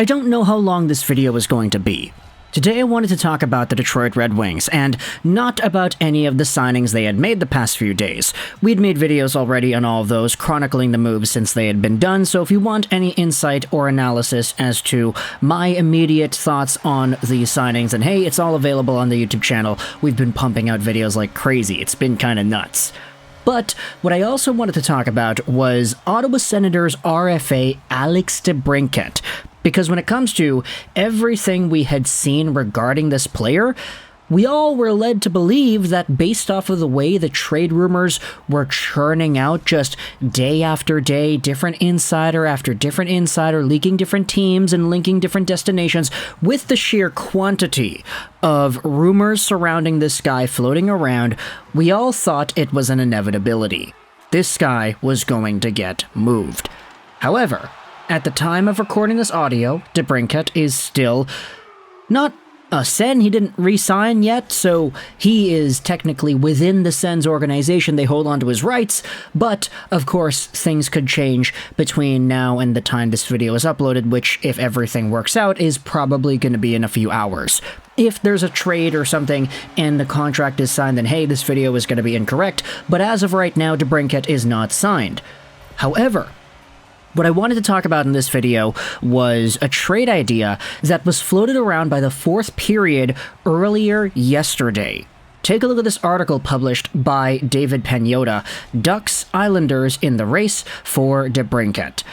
I don't know how long this video is going to be. Today I wanted to talk about the Detroit Red Wings, and not about any of the signings they had made the past few days. We'd made videos already on all of those, chronicling the moves since they had been done, so if you want any insight or analysis as to my immediate thoughts on these signings, then hey, it's all available on the YouTube channel. We've been pumping out videos like crazy. It's been kinda nuts. But what I also wanted to talk about was Ottawa Senators RFA Alex DeBrincat. Because when it comes to everything we had seen regarding this player, we all were led to believe that based off of the way the trade rumors were churning out just day after day, different insider after different insider, leaking different teams and linking different destinations, with the sheer quantity of rumors surrounding this guy floating around, we all thought it was an inevitability. This guy was going to get moved. However, at the time of recording this audio, DeBrincat is still not a Sen. He didn't re-sign yet, so he is technically within the Sens organization. They hold on to his rights, but of course things could change between now and the time this video is uploaded, which, if everything works out, is probably going to be in a few hours. If there's a trade or something and the contract is signed, then hey, this video is going to be incorrect, but as of right now, DeBrincat is not signed. However, what I wanted to talk about in this video was a trade idea that was floated around by the Fourth Period earlier yesterday. Take a look at this article published by David Pagnotta, Ducks Islanders in the race for DeBrincat.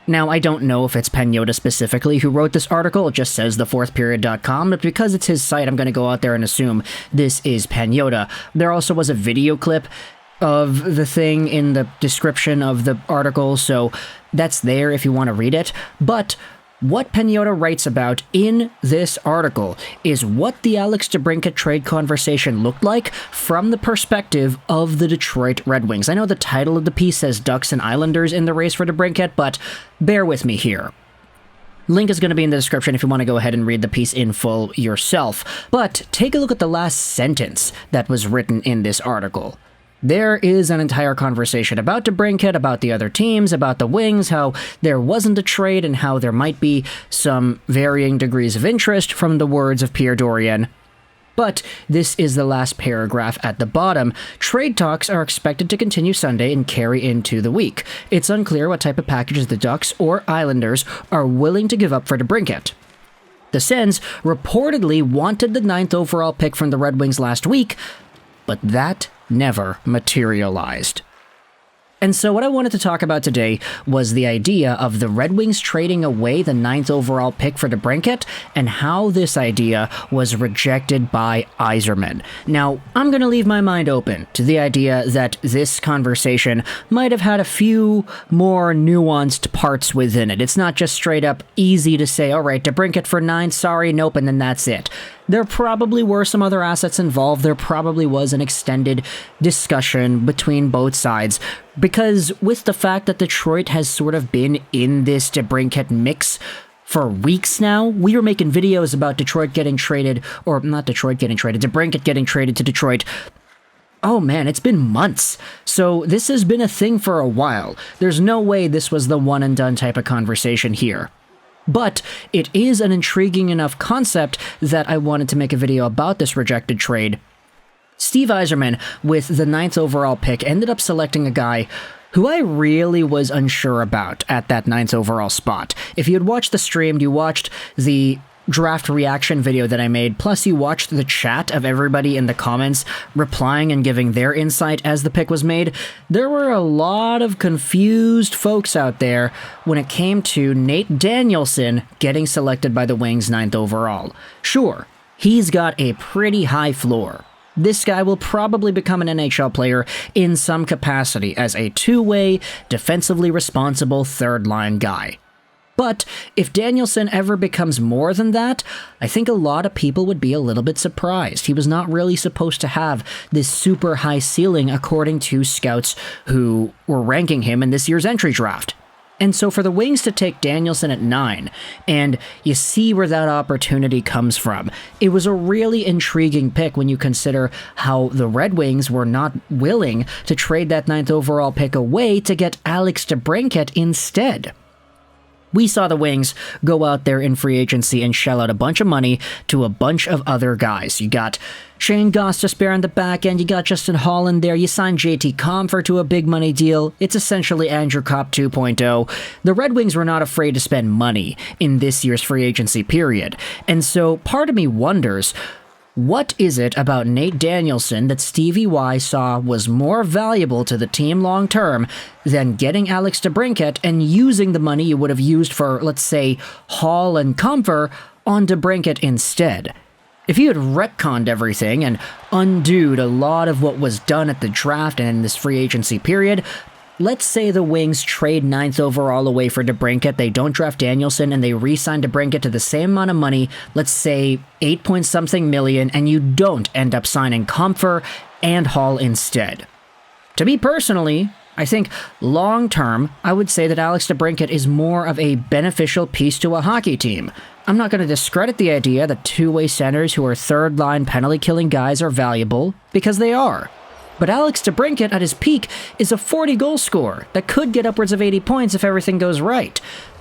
Now, I don't know if it's Pagnotta specifically who wrote this article, it just says thefourthperiod.com, but because it's his site, I'm going to go out there and assume this is Pagnotta. There also was a video clip of the thing in the description of the article, so that's there if you want to read it. But what Pagnotta writes about in this article is what the Alex DeBrincat trade conversation looked like from the perspective of the Detroit Red Wings. I know the title of the piece says Ducks and Islanders in the race for DeBrincat, but bear with me here. Link is going to be in the description if you want to go ahead and read the piece in full yourself. But take a look at the last sentence that was written in this article. There is an entire conversation about DeBrincat, about the other teams, about the Wings, how there wasn't a trade, and how there might be some varying degrees of interest from the words of Pierre Dorion. But this is the last paragraph at the bottom. Trade talks are expected to continue Sunday and carry into the week. It's unclear what type of packages the Ducks or Islanders are willing to give up for DeBrincat. The Sens reportedly wanted the 9th overall pick from the Red Wings last week, but that never materialized. And so what I wanted to talk about today was the idea of the Red Wings trading away the 9th overall pick for DeBrincat and how this idea was rejected by Yzerman. Now, I'm going to leave my mind open to the idea that this conversation might have had a few more nuanced parts within it. It's not just straight up easy to say, all right, DeBrincat for 9, sorry, nope, and then that's it. There probably were some other assets involved. There probably was an extended discussion between both sides. Because with the fact that Detroit has sort of been in this DeBrincat mix for weeks now, we were making videos about Detroit getting traded, or not Detroit getting traded, DeBrincat getting traded to Detroit. Oh man, it's been months. So this has been a thing for a while. There's no way this was the one and done type of conversation here. But it is an intriguing enough concept that I wanted to make a video about this rejected trade. Steve Yzerman, with the 9th overall pick, ended up selecting a guy who I really was unsure about at that 9th overall spot. If you had watched the stream, you watched the draft reaction video that I made, plus you watched the chat of everybody in the comments replying and giving their insight as the pick was made, there were a lot of confused folks out there when it came to Nate Danielson getting selected by the Wings 9th overall. Sure, he's got a pretty high floor. This guy will probably become an NHL player in some capacity as a two-way, defensively responsible third-line guy. But if Danielson ever becomes more than that, I think a lot of people would be a little bit surprised. He was not really supposed to have this super high ceiling according to scouts who were ranking him in this year's entry draft. And so for the Wings to take Danielson at 9, and you see where that opportunity comes from, it was a really intriguing pick when you consider how the Red Wings were not willing to trade that 9th overall pick away to get Alex DeBrincat instead. We saw the Wings go out there in free agency and shell out a bunch of money to a bunch of other guys. You got Shane Goss to spare on the back end, you got Justin Holland there, you signed JT Compher to a big money deal. It's essentially Andrew Kopp 2.0. The Red Wings were not afraid to spend money in this year's free agency period. And so part of me wonders, what is it about Nate Danielson that Stevie Y saw was more valuable to the team long term than getting Alex DeBrincat and using the money you would have used for, let's say, Hall and Compher on DeBrincat instead? If you had retconned everything and undoed a lot of what was done at the draft and in this free agency period, let's say the Wings trade 9th overall away for DeBrincat, they don't draft Danielson, and they re-sign DeBrincat to the same amount of money, let's say 8-point-something million, and you don't end up signing Compher and Hall instead. To me personally, I think long-term, I would say that Alex DeBrincat is more of a beneficial piece to a hockey team. I'm not going to discredit the idea that two-way centers who are third-line penalty-killing guys are valuable, because they are. But Alex DeBrincat at his peak is a 40-goal scorer that could get upwards of 80 points if everything goes right.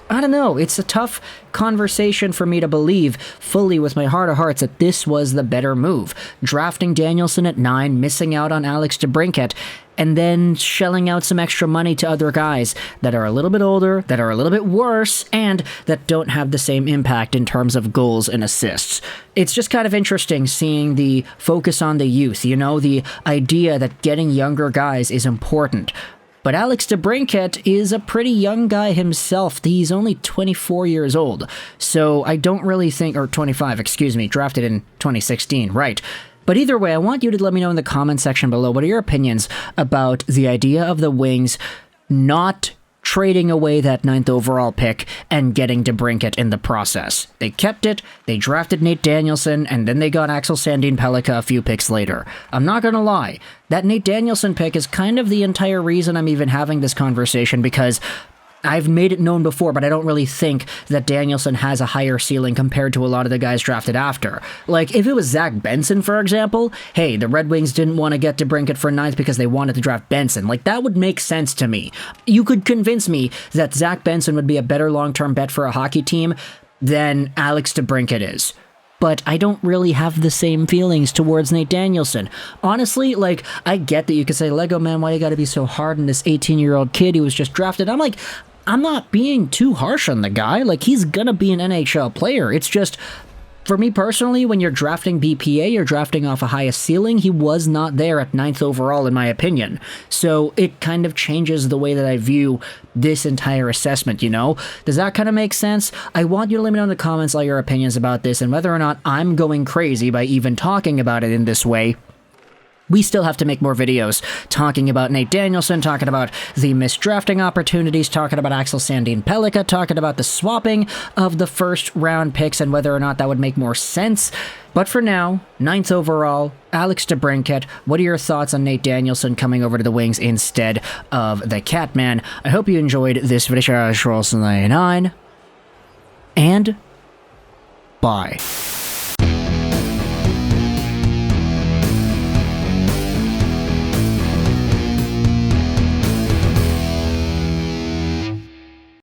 I don't know, it's a tough conversation for me to believe fully with my heart of hearts that this was the better move. Drafting Danielson at 9, missing out on Alex DeBrincat, and then shelling out some extra money to other guys that are a little bit older, that are a little bit worse, and that don't have the same impact in terms of goals and assists. It's just kind of interesting seeing the focus on the youth, you know, the idea that getting younger guys is important. But Alex DeBrincat is a pretty young guy himself. He's only 24 years old. So I don't really think, or 25, excuse me, drafted in 2016, right. But either way, I want you to let me know in the comment section below, what are your opinions about the idea of the Wings not trading away that 9th overall pick and getting DeBrincat in the process. They kept it, they drafted Nate Danielson, and then they got Axel Sandin Pellikka a few picks later. I'm not gonna lie, that Nate Danielson pick is kind of the entire reason I'm even having this conversation, because I've made it known before, but I don't really think that Danielson has a higher ceiling compared to a lot of the guys drafted after. Like, if it was Zach Benson, for example, hey, the Red Wings didn't want to get DeBrincat for 9th because they wanted to draft Benson. Like, that would make sense to me. You could convince me that Zach Benson would be a better long-term bet for a hockey team than Alex DeBrincat is. But I don't really have the same feelings towards Nate Danielson. Honestly, like, I get that you could say, Lego man, why you gotta be so hard on this 18-year-old kid who was just drafted? I'm like, I'm not being too harsh on the guy. Like, he's gonna be an NHL player. It's just, for me personally, when you're drafting BPA, you're drafting off a highest ceiling. He was not there at 9th overall, in my opinion. So it kind of changes the way that I view this entire assessment, you know? Does that kind of make sense? I want you to let me know in the comments all your opinions about this and whether or not I'm going crazy by even talking about it in this way. We still have to make more videos talking about Nate Danielson, talking about the missed drafting opportunities, talking about Axel Sandin Pellikka, talking about the swapping of the first round picks and whether or not that would make more sense. But for now, 9th overall, Alex DeBrincat, what are your thoughts on Nate Danielson coming over to the Wings instead of the Catman? I hope you enjoyed this video, and bye.